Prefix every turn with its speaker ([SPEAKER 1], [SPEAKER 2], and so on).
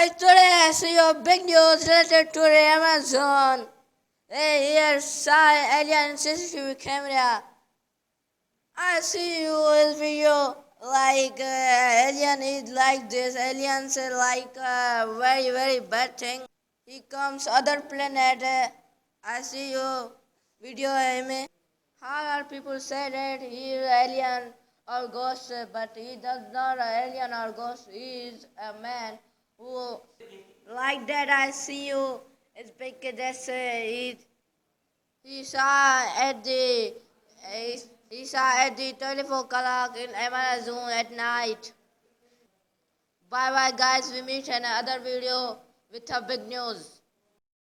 [SPEAKER 1] guys, today I see your big news related to the Amazon. Hey, here's Sai Alien CCTV camera. I see you this video like alien is like this. Aliens are like very bad thing. He comes other planet. I see you video him. How are people say that he is alien or ghost, but he does not alien or ghost. He is a man who like that. I see you. It's because he saw at the he saw at the 24 o'clock in Amarillo at night. Bye bye guys. We meet in another video with a big news.